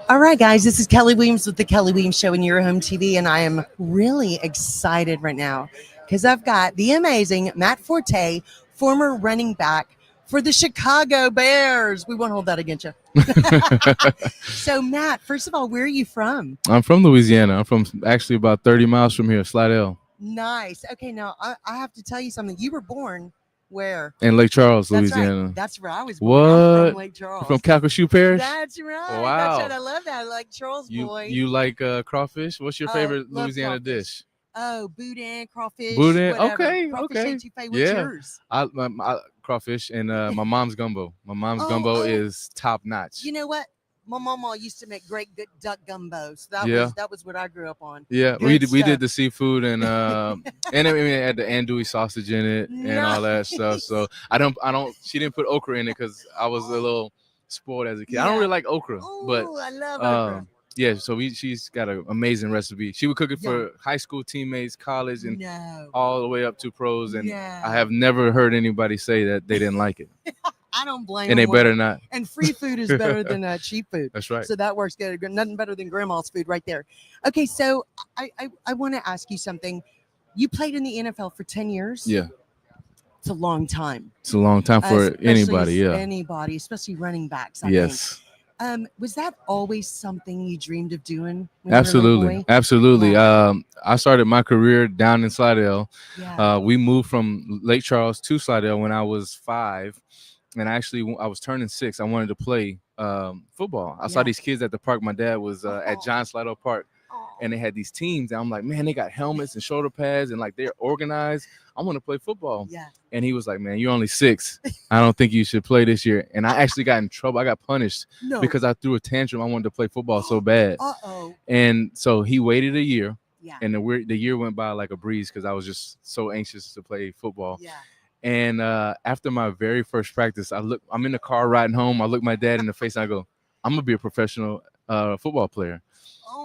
All right, guys, this is Kelly Williams with the Kelly Williams Show in Your Home TV, and I am really excited right now because I've got the amazing Matt Forte, former running back for the Chicago Bears. We won't hold that against you. So, Matt, first of all, where are you from? I'm from Louisiana. I'm from actually about 30 miles from here, Slidell, Nice. Okay, now I have to tell you something. You were born where? in Lake Charles, That's right. Louisiana. That's where I was born. I'm from What? Lake You're from Charles. Calcasieu Parish? That's right. That's right. Wow. I love that. Like Charles You boy. you like crawfish? What's your Oh, favorite love Louisiana crawfish. dish? Oh, boudin, crawfish, Boudin? whatever. Okay, Crawfish okay. etouffee. What's Yeah. yours? I crawfish and my mom's gumbo. My mom's Oh, gumbo oh. is top notch. You know what? My mama used to make great good duck gumbo. So that Yeah. was what I grew up on. Yeah, Good we stuff. did the seafood and I mean, it had the andouille sausage in it and all that stuff. So I don't she didn't put okra in it because I was a little spoiled as a kid. I don't Yeah. really like okra, but Oh, I love okra. yeah. So she's got an amazing recipe. She would cook it Yeah. for high school teammates, college, and No. all the way up to pros. And Yeah. I have never heard anybody say that they didn't like it, I don't blame and they them. better not. And free food is better than cheap food. That's right. So that works good. Nothing better than grandma's food right there. Okay, so I want to ask you something. You played in the NFL for 10 years. Yeah, It's a long time. it's a long time for Especially anybody. Yeah. Anybody, especially running backs. I Yes. think. Was that always something you dreamed of doing? When you were a little Absolutely, boy? absolutely. Wow. I started my career down in Slidell. Yeah. We moved from Lake Charles to Slidell when I was 5, and I was turning 6. I wanted to play football. I saw Yeah. these kids at the park. My dad was at Oh. John Slidell Park, Oh. and they had these teams. And I'm like, man, they got helmets and shoulder pads, and like they're organized. I want to play football. Yeah. And he was like, man, you're only 6. I don't think you should play this year. And I actually got in trouble. I got punished No. because I threw a tantrum. I wanted to play football so bad. Uh-oh. And so he waited a year, Yeah. and the year went by like a breeze because I was just so anxious to play football. Yeah. And after my very first practice, I'm in the car riding home. I look my dad in the face and I go, I'm gonna be a professional football player.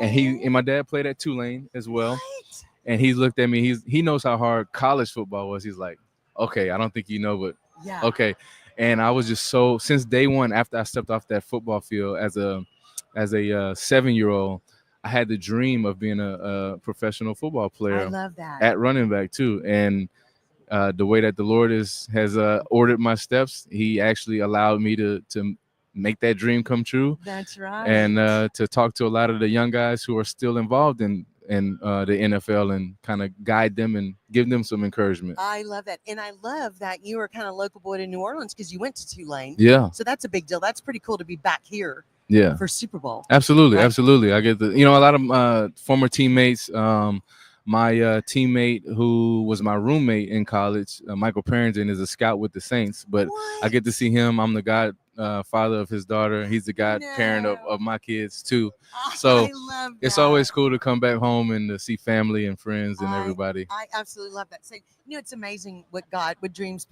And my dad played at Tulane as well. What? And he looked at me. He knows how hard college football was. He's like, okay, I don't think you know, but Yeah. okay. And I was just so, since day one after I stepped off that football field as a 7-year-old, I had the dream of being a professional football I player love that. at running back too. And the way that the Lord has ordered my steps, He actually allowed me to make that dream come true, That's right. and to talk to a lot of the young guys who are still involved in the NFL and kind of guide them and give them some encouragement. I love that. And I love that you were kind of local boy to New Orleans because you went to Tulane. Yeah, So that's a big deal. That's pretty cool to be back here yeah. for Super Bowl. Absolutely, Right. absolutely. I get a lot of former teammates. My teammate who was my roommate in college, Michael Parrington, is a scout with the Saints. But I What? get to see him. I'm the godfather of his daughter. He's the godparent No. of my kids too. Oh, So, I love It's that. always cool to come back home and to see family and friends and I- everybody. I absolutely love that. So it's amazing what dreams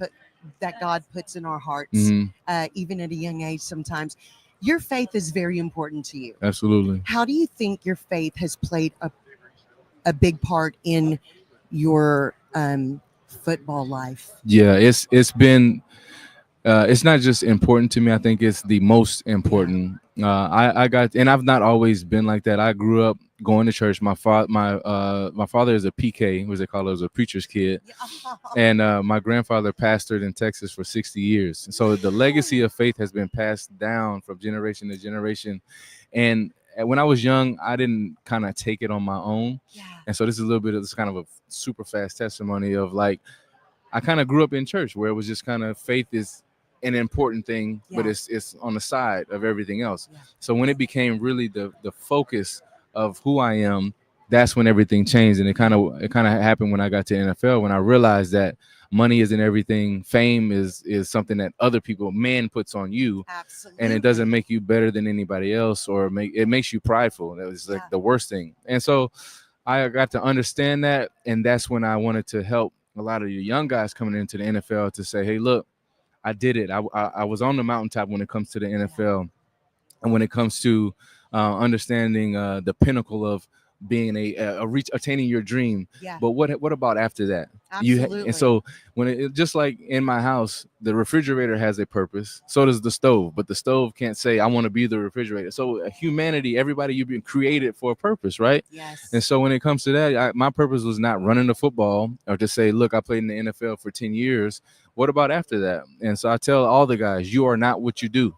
that God puts in our hearts, Mhm. even at a young age. Sometimes your faith is very important to you. Absolutely. How do you think your faith has played a big part in your football life? Yeah, it's been it's not just important to me. I think it's the most important. I've not always been like that. I grew up going to church. My father is a PK, what they call it, was a preacher's kid, and my grandfather pastored in Texas for 60 years. And so the legacy of faith has been passed down from generation to generation. And when I was young, I didn't kind of take it on my own. Yeah. And so this is a little bit of this kind of a super fast testimony of like, I kind of grew up in church where it was just kind of faith is an important thing, but Yeah. it's on the side of everything else. Yeah. So when it became really the focus of who I am, that's when everything changed. And it kind of happened when I got to NFL, when I realized that money isn't everything. Fame is something that other people, man, puts on you. Absolutely. And it doesn't make you better than anybody else, or it makes you prideful. That was like Yeah. the worst thing. And so I got to understand that, and that's when I wanted to help a lot of the young guys coming into the NFL to say, hey, look, I did it. I was on the mountaintop when it comes to the NFL, and when it comes to understanding the pinnacle of being a reach, attaining your dream. Yeah. But what about after that? Absolutely. And so when just like in my house, the refrigerator has a purpose. So does the stove, but the stove can't say I want to be the refrigerator. So humanity, everybody, you've been created for a purpose, right? Yes. And so when it comes to that, my purpose was not running the football or to say, look, I played in the NFL for 10 years. What about after that? And so I tell all the guys, you are not what you do.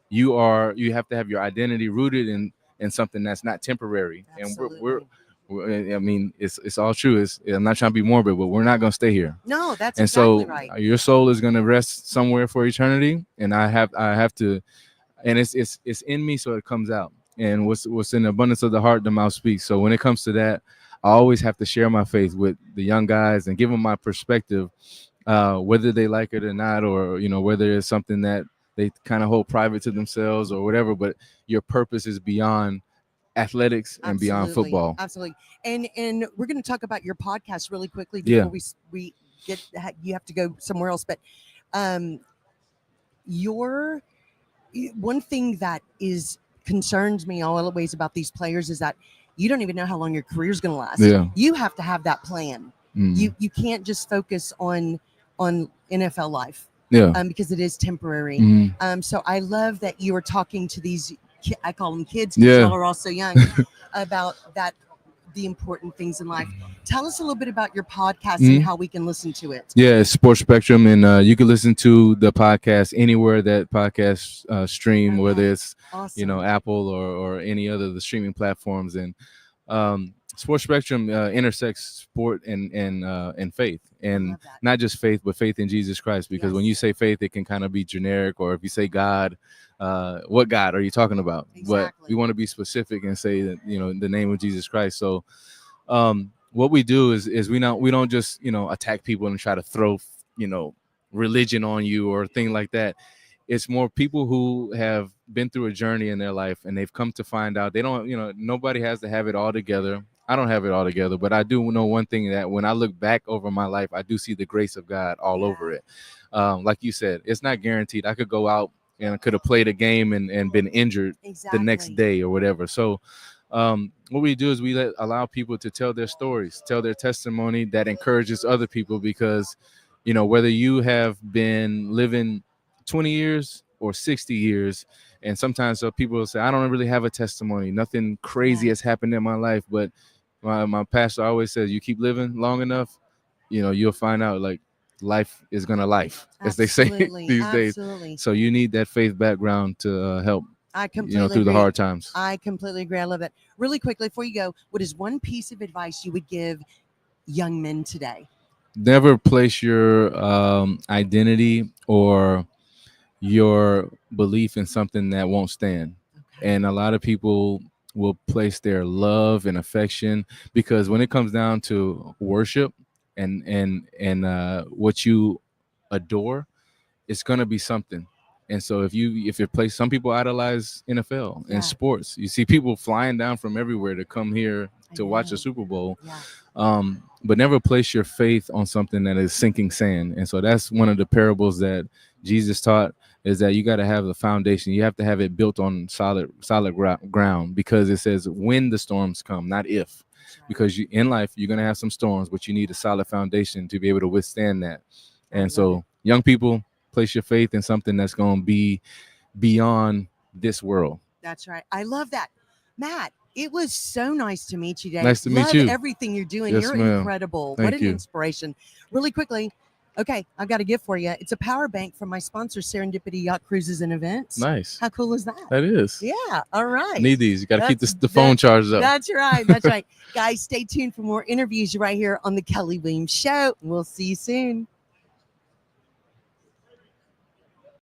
You have to have your identity rooted in something that's not temporary. Absolutely. And I mean, it's all true. I'm not trying to be morbid, but we're not going to stay here. No, that's And exactly so right. your soul is going to rest somewhere for eternity. And I have to, and it's in me, so it comes out. And what's in the abundance of the heart, the mouth speaks. So when it comes to that, I always have to share my faith with the young guys and give them my perspective, whether they like it or not, or whether it's something that they kind of hold private to themselves or whatever. But your purpose is beyond athletics and beyond Absolutely. football. Absolutely. And we're going to talk about your podcast really quickly before we get you have to go somewhere else. But your one thing that is concerns me always about these players is that you don't even know how long your career is going to last. Yeah. You have to have that plan. You can't just focus on NFL life. Yeah. Because it is temporary. So I love that you are talking to these, I call them kids because y'all are all so young, about the important things in life. Tell us a little bit about your podcast and how we can listen to it. Yeah, it's Sports Spectrum, and you can listen to the podcast anywhere that podcasts stream, whether it's Apple or any other of the streaming platforms. And Sports Spectrum intersects sport and faith, and not just faith, but faith in Jesus Christ. Because when you say faith, it can kind of be generic, or if you say God, what God are you talking about? But we want to be specific and say that in the name of Jesus Christ. So what we do is we don't just attack people and try to throw religion on you or thing like that. It's more people who have been through a journey in their life and they've come to find out they don't, nobody has to have it all together. I don't have it all together, but I do know one thing, that when I look back over my life, I do see the grace of God all over it. Like you said, it's not guaranteed. I could go out and I could have played a game and been injured the next day or whatever. So what we do is we allow people to tell their stories, tell their testimony that encourages other people, because whether you have been living 20 years or 60 years, and sometimes people will say, I don't really have a testimony, nothing crazy has happened in my life, but my pastor always says, you keep living long enough, you'll find out, like, life is gonna life, as they say these days. So you need that faith background to help I completely through agree. the hard times. I completely agree. I love it. Really quickly before you go, what is one piece of advice you would give young men today? Never place your identity or your belief in something that won't stand. And a lot of people will place their love and affection, because when it comes down to worship and what you adore, it's gonna be something. And so if you place, some people idolize NFL and sports. You see people flying down from everywhere to come here to watch the Super Bowl. But never place your faith on something that is sinking sand. And so that's one of the parables that Jesus taught, is that you got to have the foundation. You have to have it built on solid ground, because it says when the storms come, not if. Because in life, you're going to have some storms, but you need a solid foundation to be able to withstand that. And so young people, place your faith in something that's going to be beyond this world. That's right. I love that. Matt, it was so nice to meet you today. Nice to meet you. Everything you're doing. Yes, You're ma'am. incredible. Thank What an you. inspiration. Really quickly, okay, I've got a gift for you. It's a power bank from my sponsor, Serendipity Yacht Cruises and Events. Nice. How cool is that? That is. Yeah. All right. Need these. You got to keep the phone charged up. That's right. That's right. Guys, stay tuned for more interviews right here on the Kelly Williams Show. We'll see you soon.